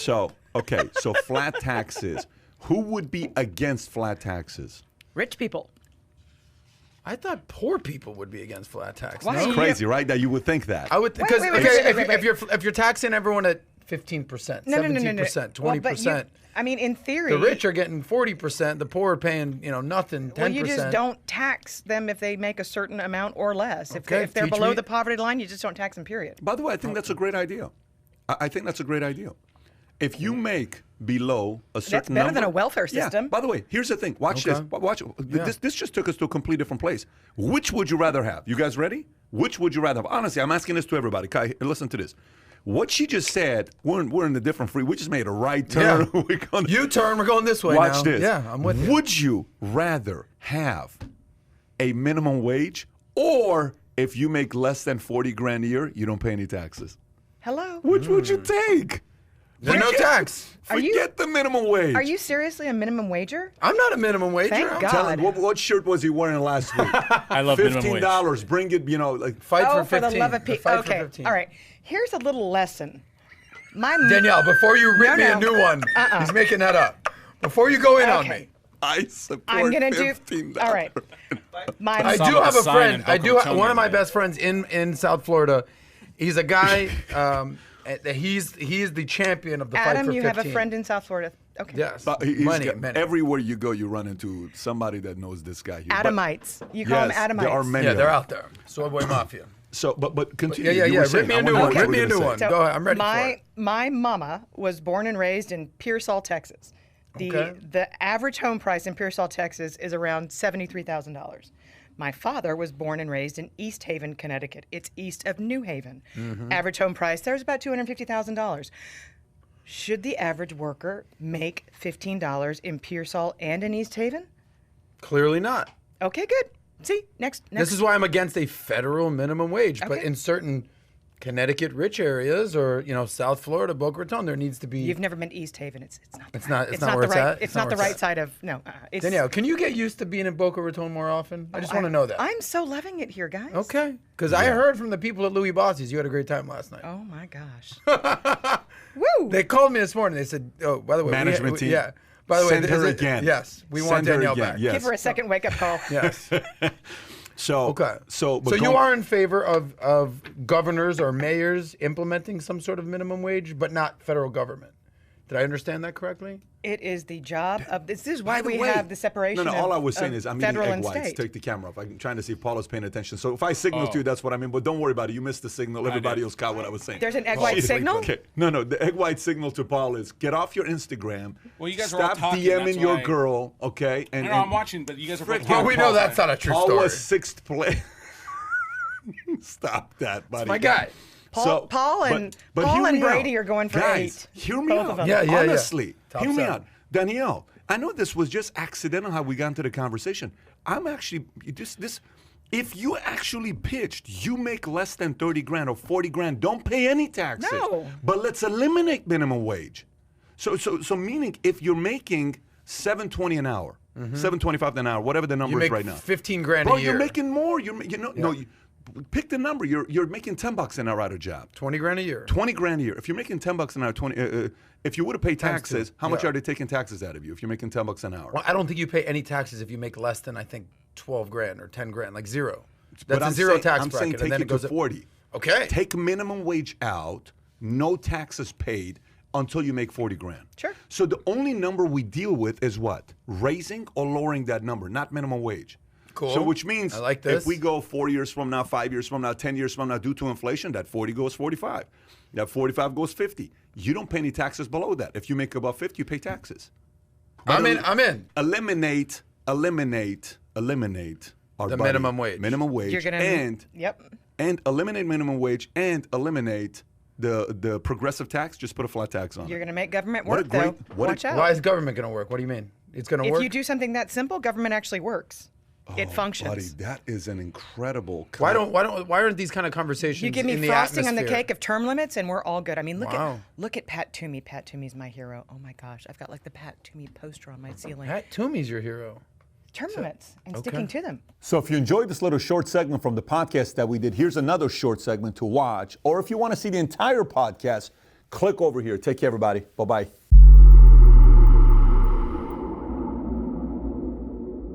So flat taxes. Who would be against flat taxes? Rich people. I thought poor people would be against flat tax. Why? It's crazy, right? That you would think that. I would because wait, if you're taxing everyone at 15%, 17%, No. 20%. Well, but I mean, in theory, The rich are getting 40%. The poor are paying, nothing, 10%. well, you just don't tax them if they make a certain amount or less. Okay, If they're teach below me. the poverty line, you just don't tax them, period. By the way, I think that's a great idea. I think that's a great idea. If you make below a certain That's better number, than a welfare system. Yeah. By the way, here's the thing. Watch Okay. this. Watch. This just took us to a completely different place. Which would you rather have? You guys ready? Which would you rather have? Honestly, I'm asking this to everybody. Kai, listen to this. What she just said, we're in a different free. We just made a right turn. Yeah. U-turn, we're going this way Watch now. this. Yeah, I'm with you. Would you rather have a minimum wage, or if you make less than 40 grand a year, you don't pay any taxes? Hello? Which would you take? There's no tax. Forget the minimum wage. Are you seriously a minimum wager? I'm not a minimum wager. Thank I'm God. Tell him, what shirt was he wearing last week? I love minimum wage. $15. Bring it, like. Fight Oh, for 15. for the love of Fight people. for Okay, 15. all right. Here's a little lesson. Danielle, before you rip me No. a new one, he's making that up. Before you go in on Okay. me. I support I'm gonna $15. do. All right. I saw do him have at a the sign friend. in I Boca do. Raton One of my the other best friends in South Florida. He's a guy. He's the champion of the fight Adam, for 15. you have a friend in South Florida. Okay. Yes. He's Many. Everywhere you go, you run into somebody that knows this guy here. But- Adamites. You call Yes, them Adamites. there are many. Yeah, of they're them. out there. Soyboy Mafia. So, but continue. Yeah. You were Rip saying, me I a new wanna know one. what Rip you me were a new gonna one. say. Go ahead. I'm ready for it. My mama was born and raised in Pearsall, Texas. Okay. The average home price in Pearsall, Texas is around $73,000. My father was born and raised in East Haven, Connecticut. It's east of New Haven. Mm-hmm. Average home price there's about $250,000. Should the average worker make $15 in Pearsall and in East Haven? Clearly not. Okay, good. See, next. This is why I'm against a federal minimum wage. But Okay. in certain Connecticut rich areas or South Florida, Boca Raton, there needs to be. You've never been to East Haven. It's not. It's not the where it's right. at? It's not the where right it's side of no. It's, Danielle, can you get used to being in Boca Raton more often? I just want to know that. I'm so loving it here, guys. Okay. Because I heard from the people at Louis Bossi's you had a great time last night. Oh my gosh. Woo! They called me this morning. They said, "Oh, by the way, Management team. Yeah. By the way, Send her again. Yes, we want Send her Danielle again, back. yes. Give her a second wake-up call. Yes. So, Okay. So you are in favor of governors or mayors implementing some sort of minimum wage, but not federal government. Did I understand that correctly? It is the job of this. Is why By the we way- have the separation. No, all I was of saying is I'm eating federal egg and whites. state. Take the camera off. I'm trying to see if Paula's paying attention. So if I signal to you, that's what I mean. But don't worry about it. You missed the signal. Everybody else caught what I was saying. There's an egg white signal? Okay. No. The egg white signal to Paul is get off your Instagram. Well, you guys are all stop talking, DMing that's your why- girl. Okay. And, No, I'm watching, but you guys are both Well, talking. we know that's not a true Paul story. was 6th place. Stop that, buddy. My guy. Paul and but Paul hear and me Brady out. are going for Guys, 8. Hear me Both out. of them. Yeah. Honestly, Top hear me seven. out. Danielle, I know this was just accidental how we got into the conversation. I'm actually this. If you actually pitched, you make less than 30 grand or 40 grand, don't pay any taxes. No. But let's eliminate minimum wage. So meaning if you're making $7.20 an hour, $7.25 an hour, whatever the number You is make right now. 15 grand Bro, a year. you're making more. Pick the number. You're making $10 an hour at a job. 20 grand a year. 20 grand a year. If you're making $10 an hour, if you would have paid taxes, how much Yeah. are they taking taxes out of you if you're making $10 an hour? Well, I don't think you pay any taxes if you make less than, I think, 12 grand or 10 grand, like zero. But That's a I'm zero saying- tax I'm bracket. saying and take then it it goes to 40. Okay. Take minimum wage out, no taxes paid until you make 40 grand. Sure. So the only number we deal with is what? Raising or lowering that number, not minimum wage. Cool. So which means I like this. if we go 4 years from now, 5 years from now, 10 years from now, due to inflation, that 40 goes 45. That 45 goes 50. You don't pay any taxes below that. If you make above 50, you pay taxes. I'm in. Eliminate our The buddy, minimum wage. Minimum wage. You're gonna. and Yep. eliminate minimum wage and eliminate the progressive tax. Just put a flat tax on You're it. going to make government What a work, great- though. what a- Watch out. Why is government going to work? What do you mean? It's going to If work? you do something that simple, government actually works. It functions. Buddy, that is an incredible. Why aren't these kind of conversations You give me in the frosting on the atmosphere? cake of term limits, and we're all good. I mean, Wow. look at Pat Toomey. Pat Toomey's my hero. Oh my gosh, I've got like the Pat Toomey poster on my ceiling. Pat Toomey's your hero. Term limits and okay. sticking to them. So if you enjoyed this little short segment from the podcast that we did, here's another short segment to watch. Or if you want to see the entire podcast, Click over here. Take care, everybody. Bye-bye.